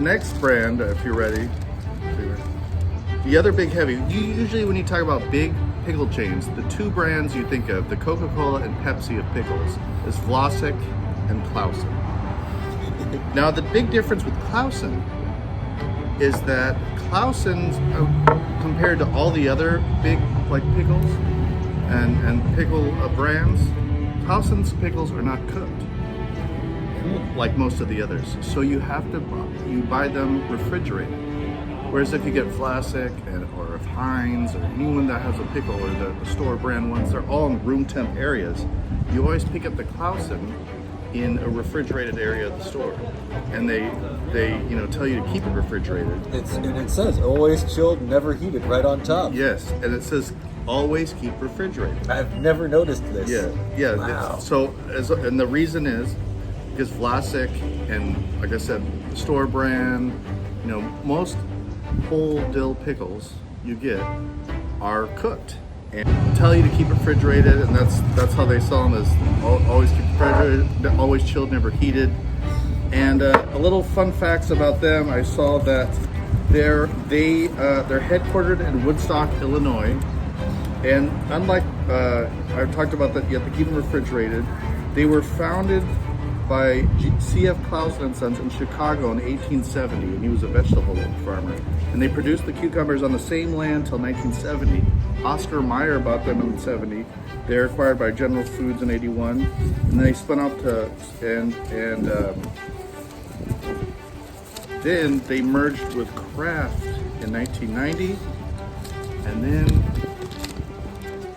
next brand, if you're ready, the other big heavy, usually when you talk about big pickle chains, the two brands you think of, the Coca-Cola and Pepsi of pickles, is Vlasic and Clausen. Now the big difference with Clausen is that Clausen's, compared to all the other big like pickles and pickle brands, Clausen's pickles are not cooked like most of the others. So you have to buy them refrigerated. Whereas if you get Vlasic or if Heinz or anyone that has a pickle or the store brand ones, they're all in room temp areas. You always pick up the Clausen in a refrigerated area of the store, and they tell you to keep it refrigerated. And it says always chilled, never heated, right on top. Yes, and it says always keep refrigerated. I've never noticed this. Yeah. Wow. And the reason is because Vlasic and, like I said, the store brand, most whole dill pickles you get are cooked and tell you to keep refrigerated, and that's how they sell them, is always keep refrigerated, always chilled, never heated. And a little fun facts about them, I saw that they're headquartered in Woodstock, Illinois, and unlike I talked about that you have to keep them refrigerated, they were founded by C.F. Clausen and Sons in Chicago in 1870, and he was a vegetable farmer. And they produced the cucumbers on the same land till 1970. Oscar Mayer bought them in 70. They were acquired by General Foods in 81, and then they spun out to then they merged with Kraft in 1990, and then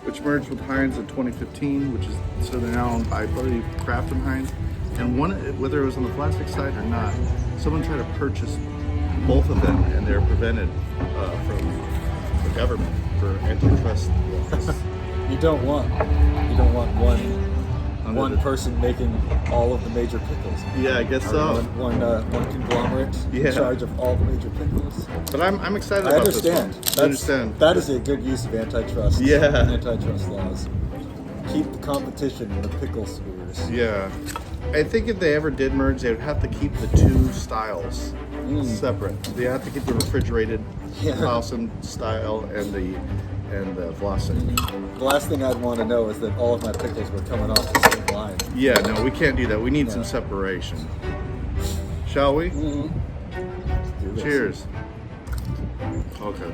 which merged with Heinz in 2015, which is so they're now owned by, I believe, Kraft and Heinz. And whether it was on the plastic side or not, someone tried to purchase both of them, and they're prevented from the government for antitrust laws. You don't want one person making all of the major pickles. Yeah, I guess so. One conglomerate in charge of all the major pickles. But I'm excited about this one. I understand. That is a good use of antitrust. Yeah. Antitrust laws. Keep the competition in the pickle skewers. Yeah. I think if they ever did merge, they would have to keep the two styles separate. They have to keep the refrigerated Clausen style and the Vlasic. The last thing I'd want to know is that all of my pickles were coming off the same line. Yeah, no, we can't do that. We need some separation. Shall we? Mm-hmm. Cheers. Okay.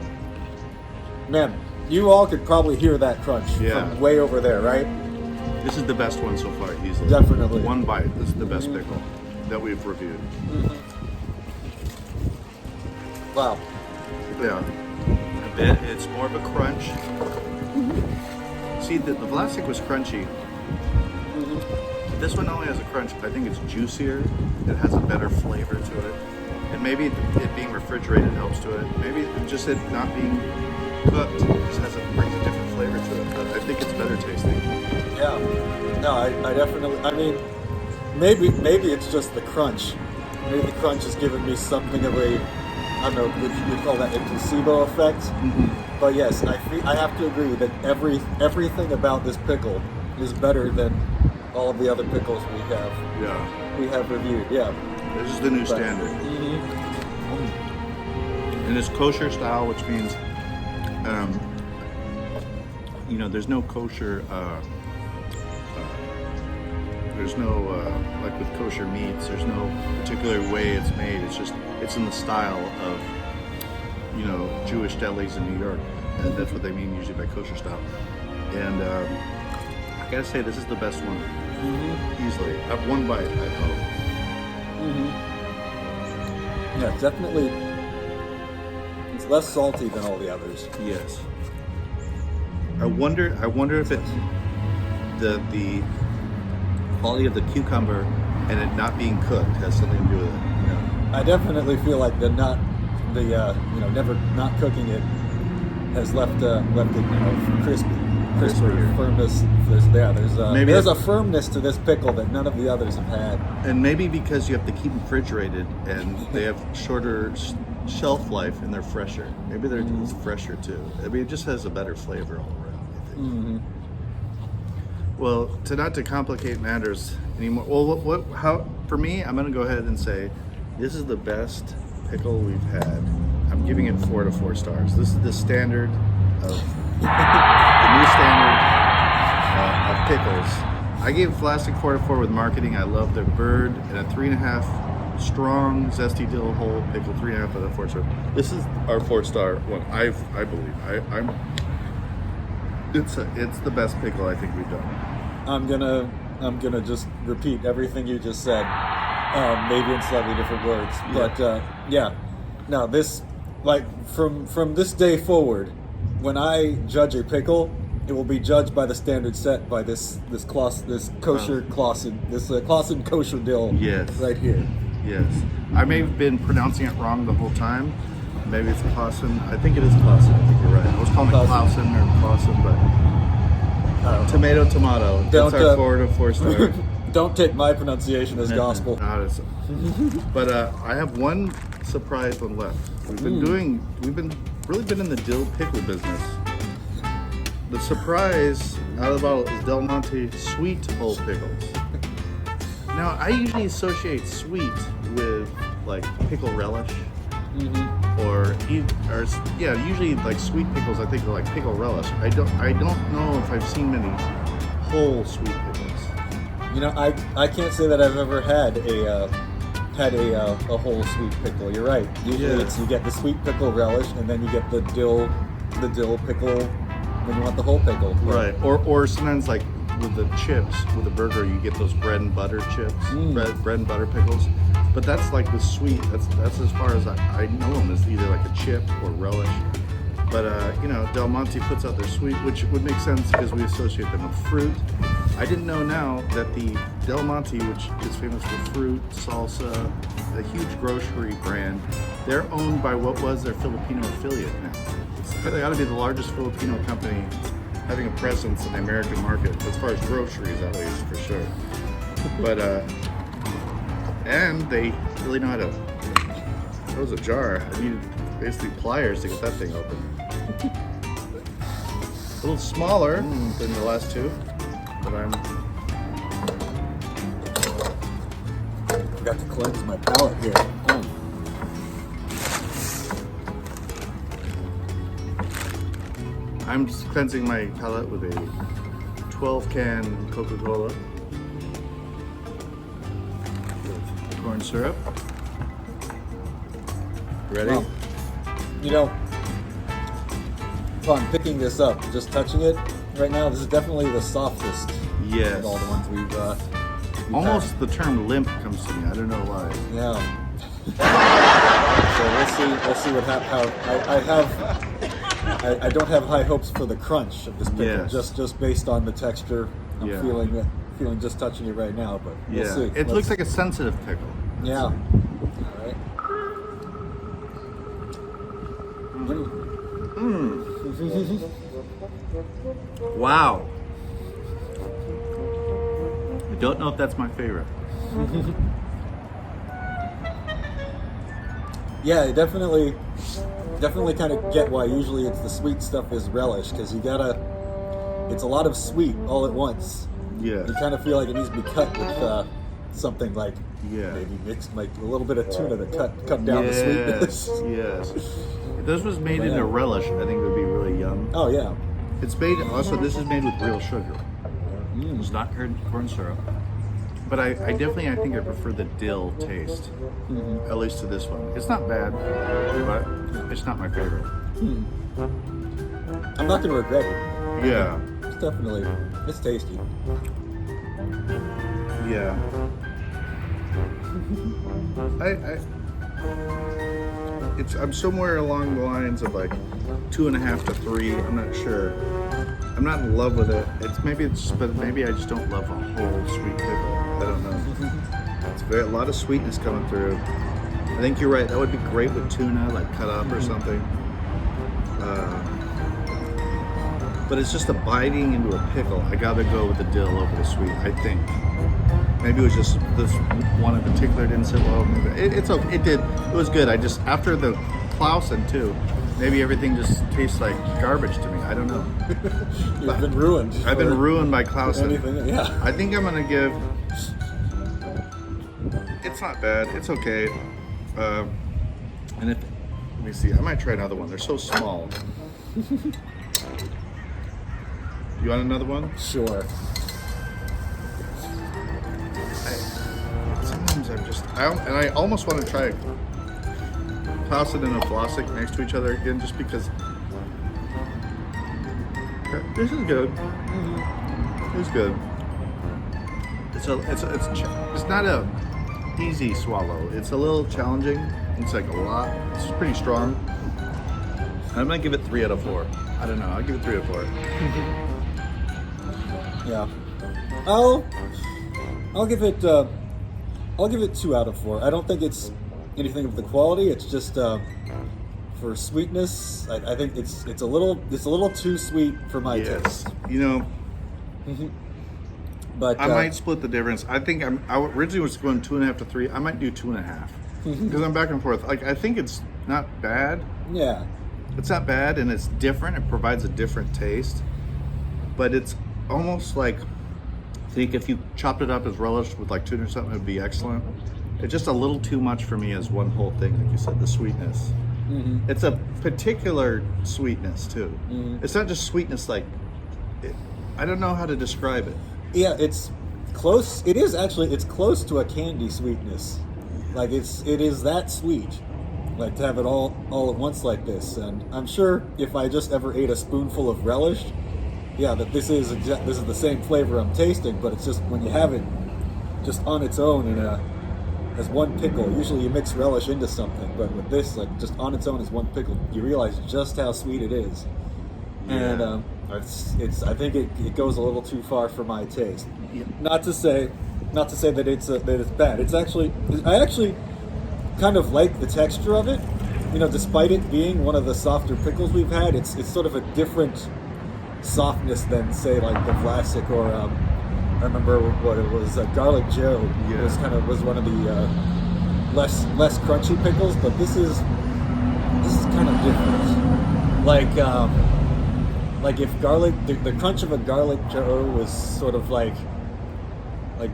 Man, you all could probably hear that crunch from way over there, right? This is the best one so far, easily. Definitely. One bite. This is the best pickle that we've reviewed. Wow. Yeah. A bit. It's more of a crunch. See, the Vlasic was crunchy. This one only has a crunch, but I think it's juicier. It has a better flavor to it. And maybe it being refrigerated helps to it. Maybe just it not being cooked just brings a different flavor to it. But I think it's better tasting. Yeah. No, I definitely, maybe it's just the crunch. Maybe the crunch is giving me something of a, I don't know, we'd call that a placebo effect. Mm-hmm. But yes, I have to agree that everything about this pickle is better than all of the other pickles we have. Yeah. We have reviewed. Yeah. This is the new standard. And it's kosher style, which means, there's no kosher. There's no like with kosher meats. There's no particular way it's made. It's in the style of Jewish delis in New York, and that's what they mean usually by kosher style. And I gotta say, this is the best one, easily. I have one bite, I hope. Yeah, definitely. It's less salty than all the others. Yes. I wonder if it's the quality of the cucumber and it not being cooked has something to do with it. Yeah. I definitely feel like never not cooking it has left it crispy. Crisper, firmness. There's a firmness to this pickle that none of the others have had. And maybe because you have to keep them refrigerated and they have shorter shelf life and they're fresher. Maybe they're fresher too. I mean, it just has a better flavor all around, I think. Mm-hmm. Well, not to complicate matters anymore. Well, for me, I'm going to go ahead and say this is the best pickle we've had. I'm giving it 4 to 4 stars. This is the standard of the new standard of pickles. I gave Plastic 4 to 4 with marketing. I love their bird and a 3.5 strong zesty dill whole pickle. 3.5 out of 4 stars. This is our 4-star one. I believe. It's the best pickle I think we've done. I'm gonna just repeat everything you just said, maybe in slightly different words. Yeah. But yeah, now this, like from this day forward, when I judge a pickle, it will be judged by the standard set by this kosher Clausen, this Clausen kosher dill. Yes. Right here. Yes. I may have been pronouncing it wrong the whole time. Maybe it's Clausen. I think it is Clausen. I think you're right. I was calling it Clausen or Clausen, but tomato. That's our 4 to 4 star. Don't take my pronunciation as gospel. But I have one surprise one left. We've been really been in the dill pickle business. The surprise out of the bottle is Del Monte sweet whole pickles. Now I usually associate sweet with like pickle relish. Usually like sweet pickles I think of like pickle relish. I don't know if I've seen many whole sweet pickles. You know, I can't say that I've ever had a whole sweet pickle. You're right. Usually it's you get the sweet pickle relish and then you get the dill pickle when you want the whole pickle. Right. Or sometimes like with the chips, with the burger, you get those bread and butter chips, bread and butter pickles. But that's like the sweet. That's as far as I know them, is either like a chip or relish. But Del Monte puts out their sweet, which would make sense because we associate them with fruit. I didn't know now that the Del Monte, which is famous for fruit, salsa, a huge grocery brand, they're owned by what was their Filipino affiliate now. They ought to be the largest Filipino company having a presence in the American market, as far as groceries at least, for sure. But and they really know how to close a jar. I needed basically pliers to get that thing open. A little smaller than the last two, but Forgot to cleanse my palate here. I'm just cleansing my palate with a 12-can Coca-Cola with corn syrup. Ready? Wow. You know, upon picking this up, just touching it right now, this is definitely the softest Yes. of all the ones we've Almost had. the term limp comes to me. I don't know why. Yeah. So we'll see what happens. I don't have high hopes for the crunch of this pickle, Yes. just based on the texture. I'm Yeah. feeling just touching it right now, but we'll see. It looks like a sensitive pickle. Yeah. All right. Wow. I don't know if that's my favorite. Yeah, definitely kind of get why usually it's the sweet stuff is relish, because it's a lot of sweet all at once. Yeah. You kind of feel like it needs to be cut with something like maybe mixed, like a little bit of tuna to cut down the sweetness. Yes. If this was made into relish, I think it would be really yum. Oh yeah. It's made also. This is made with real sugar. It's not corn syrup. But I think I prefer the dill taste, at least to this one. It's not bad, but it's not my favorite. I'm not gonna regret it. Yeah. It's tasty. Yeah. I'm somewhere along the lines of like 2.5 to 3. I'm not sure. I'm not in love with it. But maybe I just don't love a whole sweet pickle. I don't know. It's a lot of sweetness coming through. I think you're right. That would be great with tuna, like cut up or something. But it's just a biting into a pickle. I gotta go with the dill over the sweet, I think. Maybe it was just this one in particular didn't sit well. Maybe it's okay. It did. It was good. I just, after the Clausen too, maybe everything just tastes like garbage to me. I don't know. You've been ruined. I've been ruined by Clausen. Yeah. I think I'm gonna give. It's not bad. It's okay. And if, let me see, I might try another one. They're so small. You want another one? Sure. Sometimes I'm just, I almost want to try Clausen and a Flossic next to each other again, just because. This is good. It's good. It's not a easy swallow. It's a little challenging. It's like a lot. It's pretty strong. I'm gonna give it 3 out of 4. I don't know. I'll give it 3 out of 4. Yeah. I'll give it 2 out of 4. I don't think it's anything of the quality. It's just for sweetness. I think it's a little too sweet for my taste. You know. But I might split the difference. I think I originally was going 2.5 to 3. I might do 2.5 because I'm back and forth. Like, I think it's not bad. Yeah. It's not bad, and it's different. It provides a different taste, but it's almost like, I think if you chopped it up as relish with like tuna or something, it would be excellent. It's just a little too much for me as one whole thing, like you said, the sweetness. It's a particular sweetness too. It's not just sweetness like, I don't know how to describe it. Yeah, it's close. It is actually. It's close to a candy sweetness. Like it is that sweet. Like to have it all at once like this. And I'm sure if I just ever ate a spoonful of relish, yeah, that this is the same flavor I'm tasting. But it's just when you have it just on its own as one pickle. Usually you mix relish into something, but with this, like just on its own as one pickle, you realize just how sweet it is. And I think it goes a little too far for my taste. Yeah. Not to say that it's bad. I actually kind of like the texture of it. You know, despite it being one of the softer pickles we've had, it's sort of a different softness than say like the Vlasic or I remember what it was. Garlic Joe was one of the less crunchy pickles, but this is kind of different. Like if the crunch of a Garlic Joe was sort of like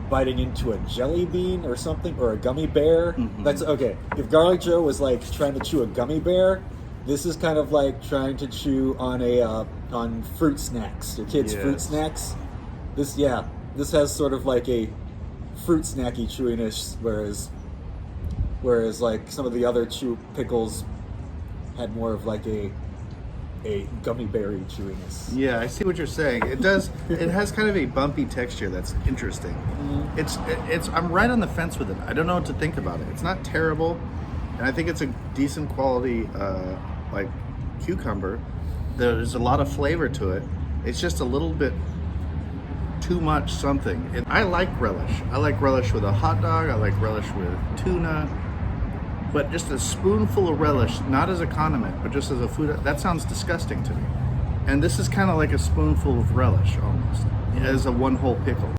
biting into a jelly bean or something, or a gummy bear. That's okay. If Garlic Joe was like trying to chew a gummy bear, this is kind of like trying to chew on on fruit snacks, your kids' fruit snacks. This has sort of like a fruit snacky chewiness, whereas like some of the other pickles had more of like a gummy berry chewiness. Yeah, I see what you're saying. It does. It has kind of a bumpy texture that's interesting. It's. I'm right on the fence with it. I don't know what to think about it. It's not terrible, and I think it's a decent quality, like cucumber. There's a lot of flavor to it. It's just a little bit too much something. And I like relish. I like relish with a hot dog. I like relish with tuna. But just a spoonful of relish, not as a condiment, but just as a food, that sounds disgusting to me. And this is kind of like a spoonful of relish, almost, as a one whole pickle.